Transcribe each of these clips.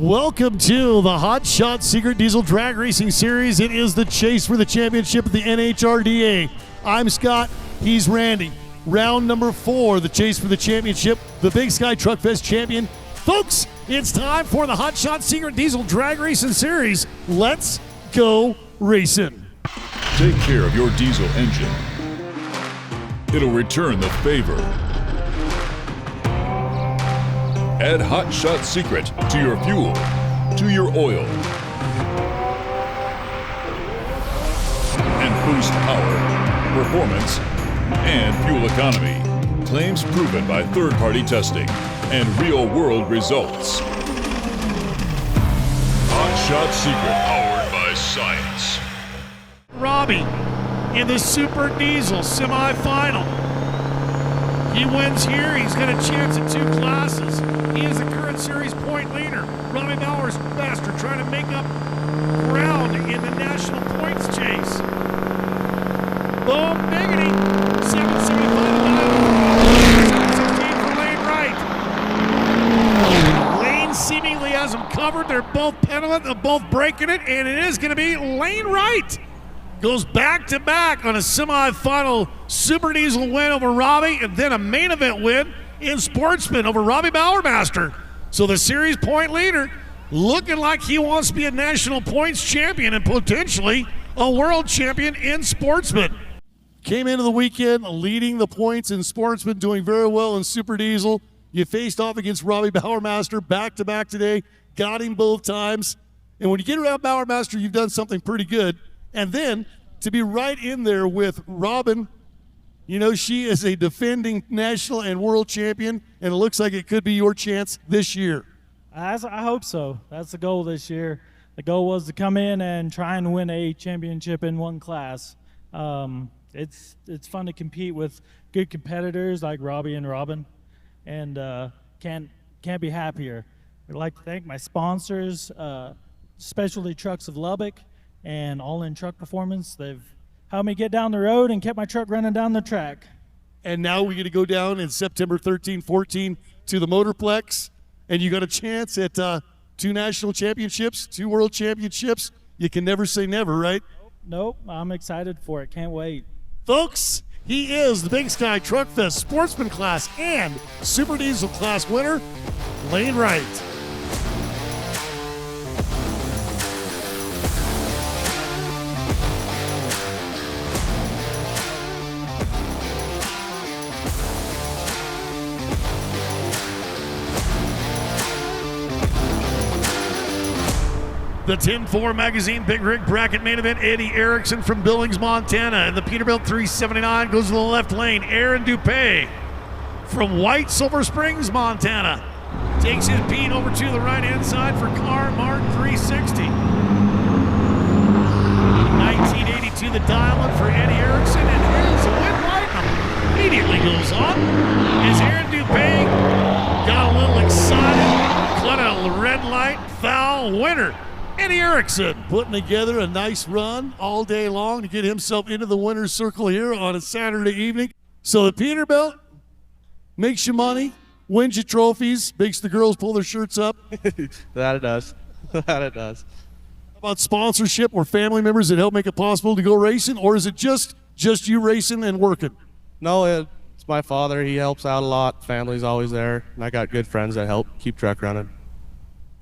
Welcome to the Hot Shot Secret Diesel Drag Racing Series. It is the chase for the championship of the NHRDA. I'm Scott, he's Randy. Round number 4, the chase for the championship, the Big Sky Truck Fest champion. Folks, it's time for the Hot Shot Secret Diesel Drag Racing Series. Let's go racing. Take care of your diesel engine. It'll return the favor. Add Hot Shot Secret to your fuel, to your oil, and boost power, performance, and fuel economy. Claims proven by third-party testing and real-world results. Hot Shot Secret, powered by science. Robbie in the Super Diesel semifinal. He wins here. He's got a chance at 2 classes. He is the current series point leader. Robbie Master trying to make up ground in the national points chase. Boom, diggity. 7:75 for Lane Wright. Lane seemingly has them covered. They're both pedaling, they're both breaking it, and it is going to be Lane Wright. Goes back-to-back on a semifinal Super Diesel win over Robbie, and then a main event win in Sportsman over Robbie Master. So the series point leader looking like he wants to be a national points champion and potentially a world champion in Sportsman. Came into the weekend leading the points in Sportsman, doing very well in Super Diesel. You faced off against Robbie Master back-to-back today, got him both times. And when you get around Master, you've done something pretty good. And then to be right in there with Robin, you know, she is a defending national and world champion, and it looks like it could be your chance this year. I hope so. That's the goal this year. The goal was to come in and try and win a championship in one class. It's fun to compete with good competitors like Robbie and Robin, and can't be happier. I'd like to thank my sponsors, Specialty Trucks of Lubbock, and All In Truck Performance. They've helped me get down the road and kept my truck running down the track. And now we're going to go down in September 13, 14 to the Motorplex, and you got a chance at 2 national championships, 2 world championships. You can never say never, right? Nope, I'm excited for it. Can't wait. Folks, he is the Big Sky Truck Fest Sportsman class and Super Diesel class winner, Lane Wright. The 10-4 Magazine Big Rig Bracket main event, Eddie Erickson from Billings, Montana. And the Peterbilt 379 goes to the left lane. Aaron Dupay from White Silver Springs, Montana. Takes his beat over to the right-hand side for Car Mart 360. 1982, the dial-in for Eddie Erickson. And here's a win light immediately goes on as Aaron Dupay got a little excited. Cut a red light, foul, winner. Eddie Erickson putting together a nice run all day long to get himself into the winner's circle here on a Saturday evening. So the Peterbilt makes you money, wins you trophies, makes the girls pull their shirts up. That it does. That it does. How about sponsorship or family members that help make it possible to go racing, or is it just you racing and working? No, it's my father. He helps out a lot. Family's always there. And I got good friends that help keep truck running.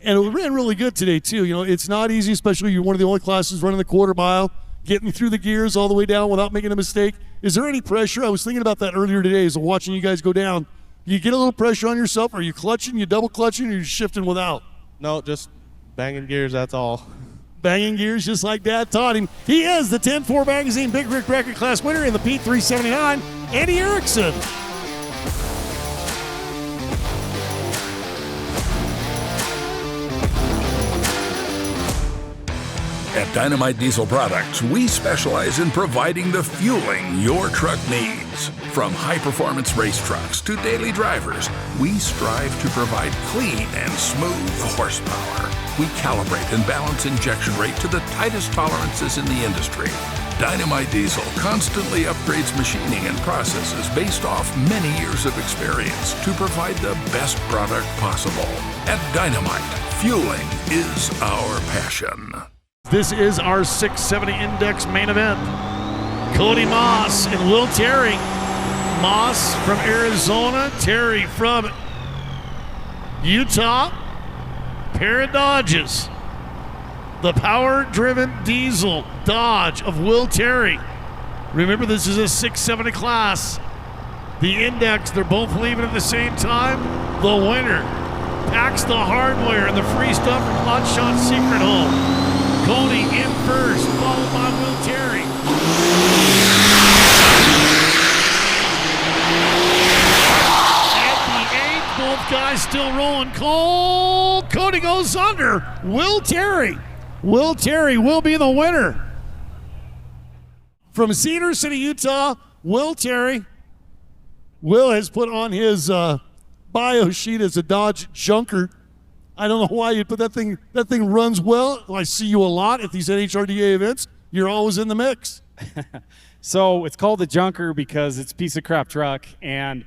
And it ran really good today, too. You know, it's not easy, especially you're one of the only classes running the quarter mile, getting through the gears all the way down without making a mistake. Is there any pressure? I was thinking about that earlier today as I'm watching you guys go down. You get a little pressure on yourself? Are you clutching, you double clutching, or you shifting without? No, just banging gears, that's all. Banging gears just like Dad taught him. He is the 10-4 Magazine Big Rig Bracket class winner in the P379, Eddie Erickson. At Dynamite Diesel Products, we specialize in providing the fueling your truck needs. From high-performance race trucks to daily drivers, we strive to provide clean and smooth horsepower. We calibrate and balance injection rate to the tightest tolerances in the industry. Dynamite Diesel constantly upgrades machining and processes based off many years of experience to provide the best product possible. At Dynamite, fueling is our passion. This is our 670 Index main event. Cody Moss and Will Terry. Moss from Arizona, Terry from Utah. Pair of Dodges. The power-driven diesel Dodge of Will Terry. Remember, this is a 670 class. The Index, they're both leaving at the same time. The winner packs the hardware and the free stuff from Hot Shot Secret Home. Cody in first, followed by Will Terry. At the 8th, both guys still rolling cold. Cody goes under. Will Terry will be the winner. From Cedar City, Utah, Will Terry. Will has put on his bio sheet as a Dodge junker. I don't know why you put that thing. That thing runs well. I see you a lot at these NHRDA events. You're always in the mix. So it's called the junker because it's a piece of crap truck, and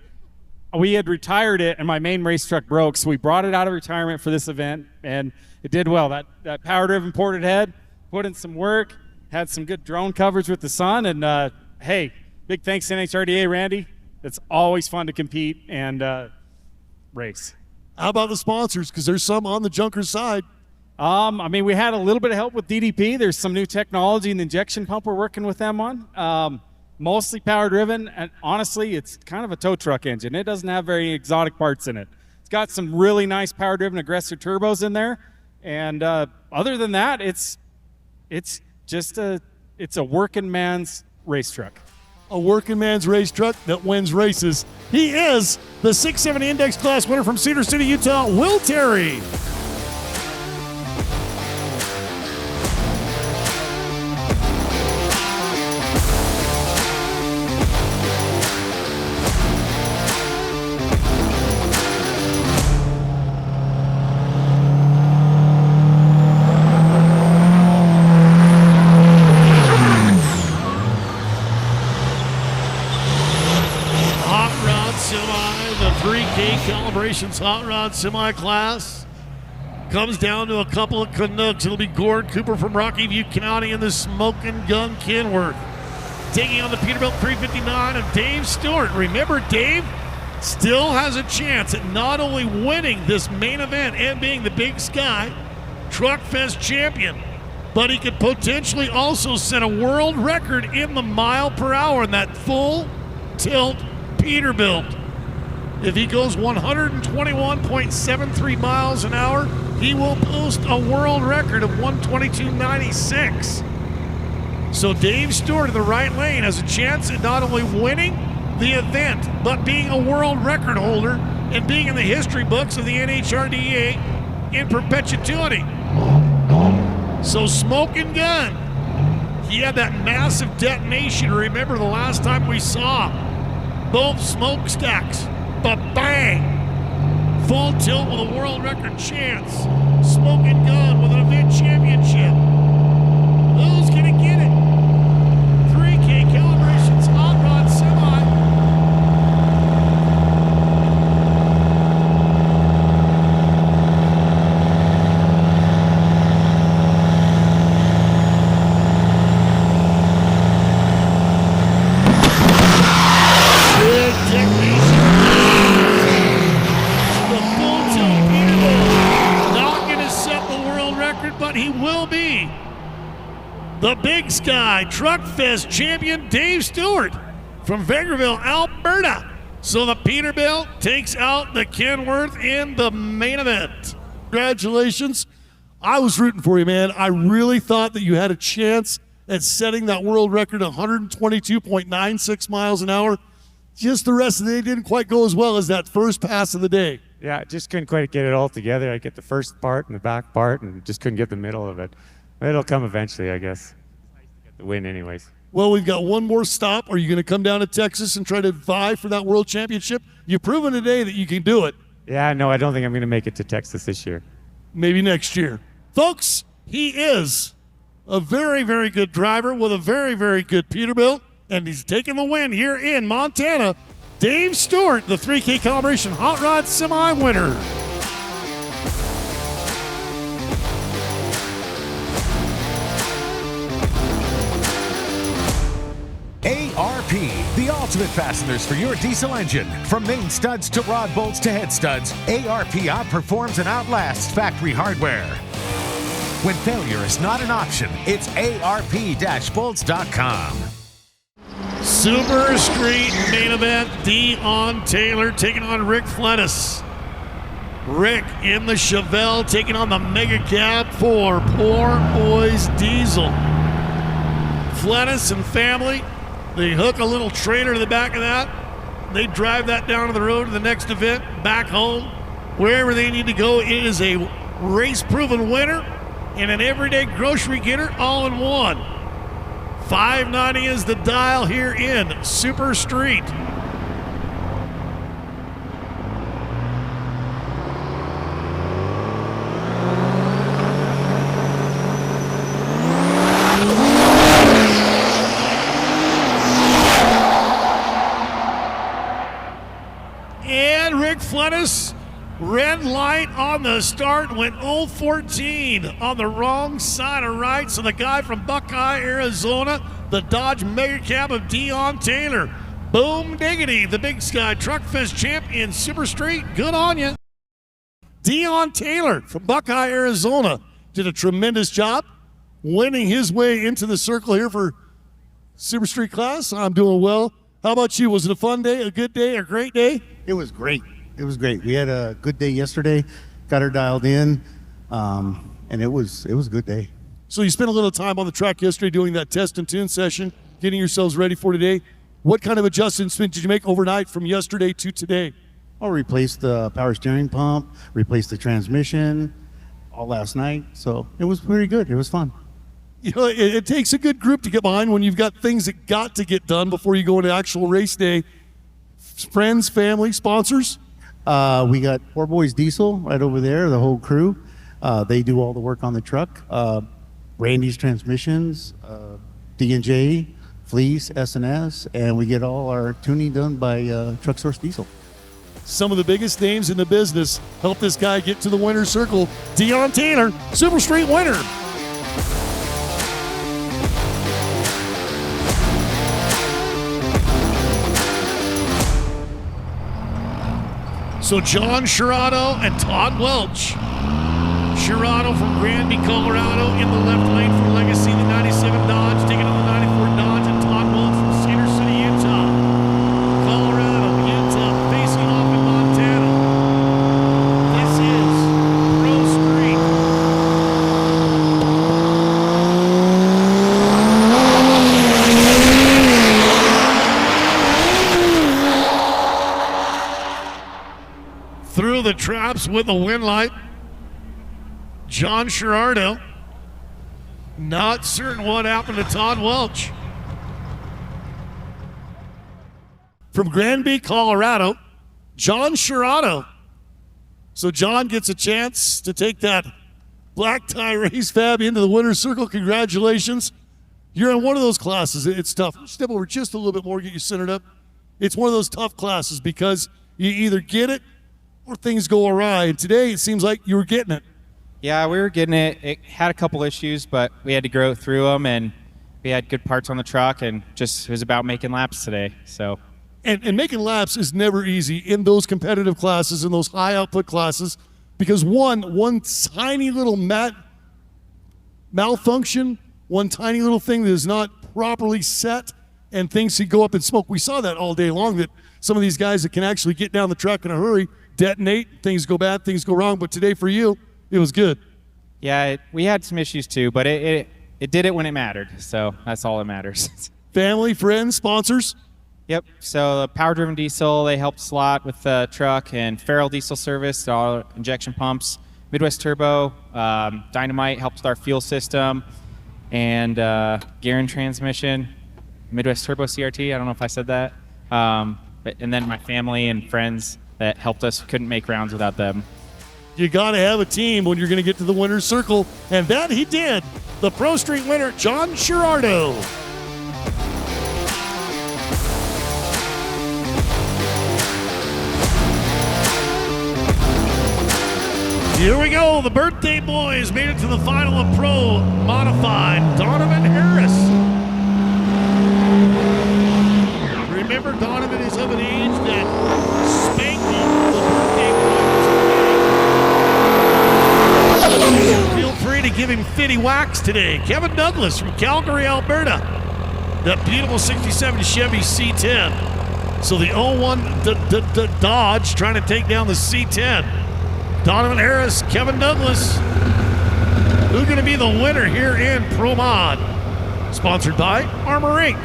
we had retired it, and my main race truck broke, so we brought it out of retirement for this event, and it did well. That power-driven ported head, put in some work, had some good drone coverage with the sun, and hey, big thanks to NHRDA, Randy. It's always fun to compete and race. How about the sponsors? Because there's some on the junker side. I mean, we had a little bit of help with DDP. There's some new technology in the injection pump we're working with them on. Mostly power-driven, and honestly, it's kind of a tow truck engine. It doesn't have very exotic parts in it. It's got some really nice power-driven aggressor turbos in there, and other than that, it's just a working man's race truck. A working man's race truck that wins races. He is the 670 Index Class winner from Cedar City, Utah, Will Terry. Calibrations hot rod semi class comes down to a couple of Canucks. It'll be Gord Cooper from Rocky View County and the Smoking Gun Kenworth taking on the Peterbilt 359 of Dave Stewart. Remember, Dave still has a chance at not only winning this main event and being the Big Sky Truck Fest champion, but he could potentially also set a world record in the mile per hour in that full tilt Peterbilt. If he goes 121.73 miles an hour, he will post a world record of 122.96. So Dave Stewart in the right lane has a chance at not only winning the event, but being a world record holder and being in the history books of the NHRDA in perpetuity. So Smoking Gun, he had that massive detonation. Remember the last time we saw both smokestacks. Bang! Full tilt with a world record chance. Smoking Gun with an event championship. Who's gonna get it? 3K calibrations, hot rod semi. Big technician. But he will be the Big Sky Truck Fest champion, Dave Stewart from Vegreville, Alberta. So the Peterbilt takes out the Kenworth in the main event. Congratulations. I was rooting for you, man. I really thought that you had a chance at setting that world record of 122.96 miles an hour. Just the rest of the day didn't quite go as well as that first pass of the day. Yeah, just couldn't quite get it all together. I get the first part and the back part and just couldn't get the middle of it. But it'll come eventually, I guess. It's nice to get the win anyways. Well, we've got one more stop. Are you going to come down to Texas and try to vie for that world championship? You've proven today that you can do it. Yeah, no, I don't think I'm going to make it to Texas this year. Maybe next year. Folks, he is a very, very good driver with a very, very good Peterbilt, and he's taking the win here in Montana. Dave Stewart, the 3K Calibration Hot Rod Semi winner. ARP, the ultimate fasteners for your diesel engine. From main studs to rod bolts to head studs, ARP outperforms and outlasts factory hardware. When failure is not an option, it's ARP-bolts.com. Super Street main event, Deon Taylor taking on Rick Flettis. Rick in the Chevelle taking on the Mega Cab for Poor Boys Diesel. Flettis and family, they hook a little trailer to the back of that. They drive that down to the road to the next event, back home, wherever they need to go. It is a race-proven winner and an everyday grocery getter all in one. 590 is the dial here in Super Street. And Rick Flettis, red light on the start, went 0-14 on the wrong side of right. So the guy from Buckeye, Arizona, the Dodge Mega Cab of Deon Taylor. Boom diggity, the Big Sky Truck Fest champ in Super Street. Good on you. Deon Taylor from Buckeye, Arizona, did a tremendous job winning his way into the circle here for Super Street class. I'm doing well. How about you? Was it a fun day, a good day, a great day? It was great. It was great. We had a good day yesterday, got her dialed in, and it was a good day. So you spent a little time on the track yesterday doing that test and tune session, getting yourselves ready for today. What kind of adjustments did you make overnight from yesterday to today? I'll replace the power steering pump, replace the transmission, all last night. So it was pretty good. It was fun. You know, it takes a good group to get behind when you've got things that got to get done before you go into actual race day. Friends, family, sponsors? We got Poor Boys Diesel right over there, the whole crew. They do all the work on the truck. Randy's Transmissions, D&J, Fleece, S&S, and we get all our tuning done by Truck Source Diesel. Some of the biggest names in the business helped this guy get to the winner's circle. Deon Taylor, Super Street winner. So John Shirado and Todd Welch. Shirado from Granby, Colorado, in the left lane for Legacy, the 97 Dodge, taking on the 94 Dodge, and Todd Welch from Cedar City, Utah. Colorado, Utah, facing off in Montana. This is Pro Street. Through the traps with a win light. John Shirado. Not certain what happened to Todd Welch. From Granby, Colorado, John Shirado. So John gets a chance to take that black tie race fab into the winner's circle. Congratulations. You're in one of those classes. It's tough. Step over just a little bit more, get you centered up. It's one of those tough classes because you either get it or things go awry. And today it seems like you were getting it. Yeah, we were getting it. It had a couple issues, but we had to grow through them, and we had good parts on the truck, and just it was about making laps today. So, and making laps is never easy in those competitive classes, in those high output classes, because one tiny little malfunction, one tiny little thing that is not properly set, and things could go up in smoke. We saw that all day long, that some of these guys that can actually get down the track in a hurry, detonate, things go bad, things go wrong. But today for you, it was good. Yeah, we had some issues too, but it did it when it mattered. So that's all that matters. Family, friends, sponsors? Yep. So Power Driven Diesel, they helped us a lot with the truck, and Farrell Diesel Service, all injection pumps. Midwest Turbo, Dynamite helped with our fuel system, and Garen Transmission, Midwest Turbo CRT. I don't know if I said that. And then my family and friends that helped us. Couldn't make rounds without them. You got to have a team when you're going to get to the winner's circle, and that he did. The Pro Street winner, John Girardo. Here we go. The birthday boys made it to the final of Pro Modified. Donovan Harris. Remember, Donovan is of an age that spanking the birthday boys. Feel free to give him fitty whacks today. Kevin Douglas from Calgary, Alberta. That beautiful 67 Chevy C10. So the 01 Dodge trying to take down the C10. Donovan Harris, Kevin Douglas. Who's going to be the winner here in Pro Mod? Sponsored by Armor Inc.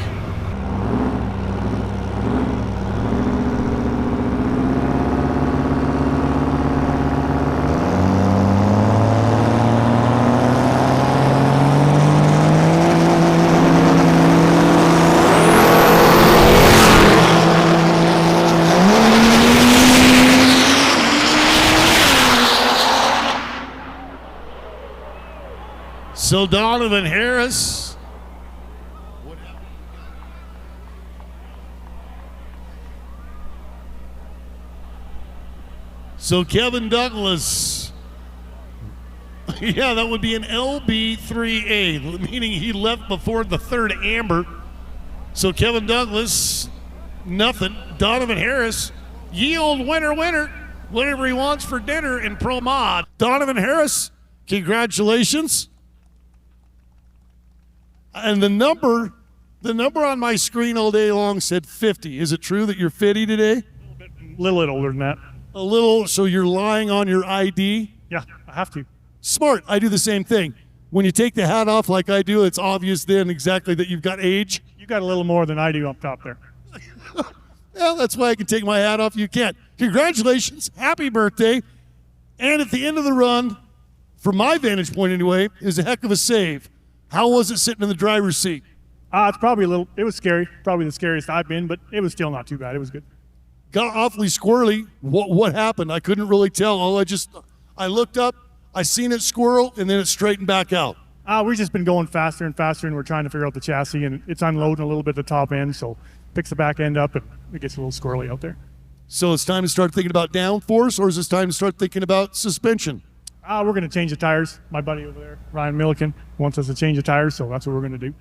So Donovan Harris. So Kevin Douglas. Yeah, that would be an LB3A, meaning he left before the third amber. So Kevin Douglas, nothing. Donovan Harris, ye old winner, whatever he wants for dinner in Pro Mod. Donovan Harris, congratulations. And the number on my screen all day long said 50. Is it true that you're 50 today? A little bit older than that. A little, so you're lying on your ID? Yeah, I have to. Smart. I do the same thing. When you take the hat off like I do, it's obvious then exactly that you've got age. You got a little more than I do up top there. Well, that's why I can take my hat off. You can't. Congratulations. Happy birthday. And at the end of the run, from my vantage point anyway, is a heck of a save. How was it sitting in the driver's seat? It's probably it was scary. Probably the scariest I've been, but it was still not too bad. It was good. Got awfully squirrely. What happened? I couldn't really tell. I looked up, I seen it squirrel, and then it straightened back out. We've just been going faster and faster, and we're trying to figure out the chassis, and it's unloading a little bit at the top end, so picks the back end up, and it gets a little squirrely out there. So it's time to start thinking about downforce, or is it time to start thinking about suspension? We're going to change the tires. My buddy over there, Ryan Milliken, wants us to change the tires, so that's what we're going to do.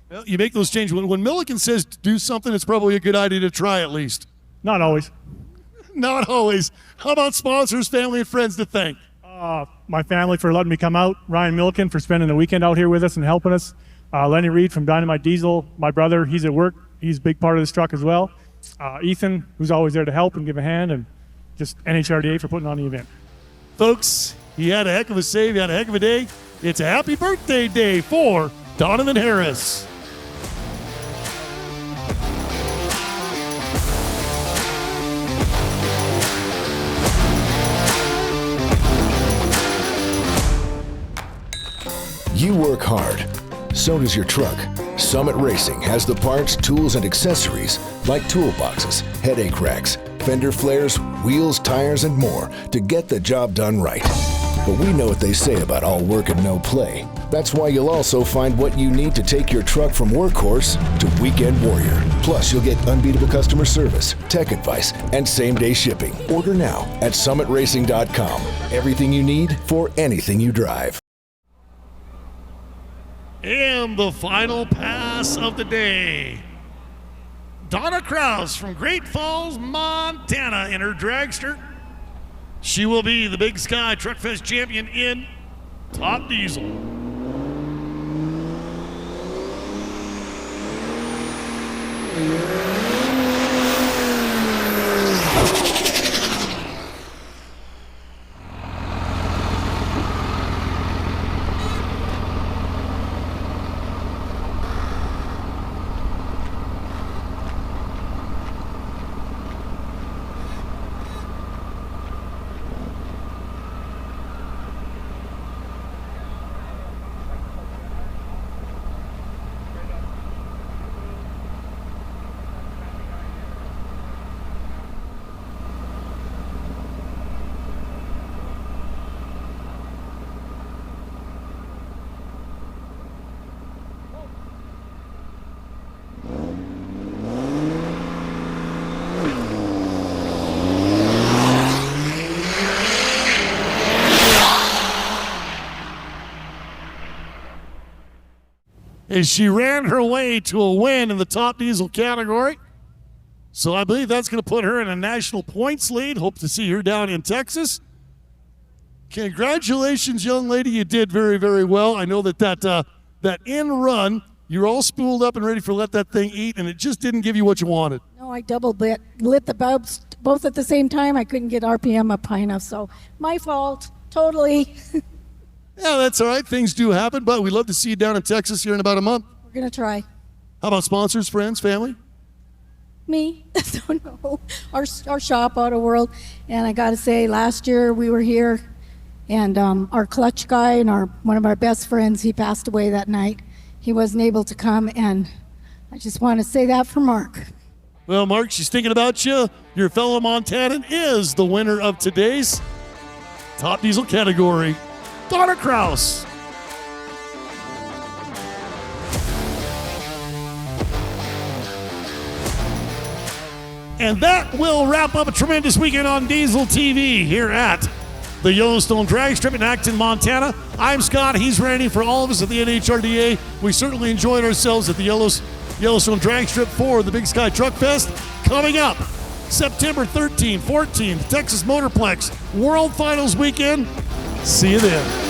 Well, you make those changes. When Milliken says do something, it's probably a good idea to try at least. Not always. Not always. How about sponsors, family, and friends to thank? My family for letting me come out. Ryan Milliken for spending the weekend out here with us and helping us. Lenny Reed from Dynamite Diesel. My brother, he's at work. He's a big part of this truck as well. Ethan, who's always there to help and give a hand. And just NHRDA for putting on the event. Folks, he had a heck of a save. He had a heck of a day. It's a happy birthday day for Donovan Harris. You work hard. So does your truck. Summit Racing has the parts, tools, and accessories like toolboxes, headache racks, fender flares, wheels, tires, and more to get the job done right. But we know what they say about all work and no play. That's why you'll also find what you need to take your truck from workhorse to weekend warrior. Plus, you'll get unbeatable customer service, tech advice, and same-day shipping. Order now at summitracing.com. Everything you need for anything you drive. And the final pass of the day. Donna Krause from Great Falls, Montana in her dragster. She will be the Big Sky Truck Fest champion in Top Diesel. as she ran her way to a win in the top diesel category. So I believe that's going to put her in a national points lead. Hope to see her down in Texas. Congratulations, young lady. You did very, very well. I know that end run, you're all spooled up and ready for let that thing eat, and it just didn't give you what you wanted. No, I lit the bulbs both at the same time. I couldn't get RPM up high enough, so my fault, totally. Yeah, that's all right. Things do happen, but we'd love to see you down in Texas here in about a month. We're going to try. How about sponsors, friends, family? Me? Don't know. Our shop, Auto World. And I got to say, last year we were here, and our clutch guy and one of our best friends, he passed away that night. He wasn't able to come, and I just want to say that for Mark. Well, Mark, she's thinking about you. Your fellow Montanan is the winner of today's top diesel category, Donna Kraus. And that will wrap up a tremendous weekend on Diesel TV here at the Yellowstone Dragstrip in Acton, Montana. I'm Scott. He's Randy. For all of us at the NHRDA, we certainly enjoyed ourselves at the Yellowstone Dragstrip for the Big Sky Truck Fest. Coming up, September 13th, 14th, Texas Motorplex World Finals Weekend. See you then.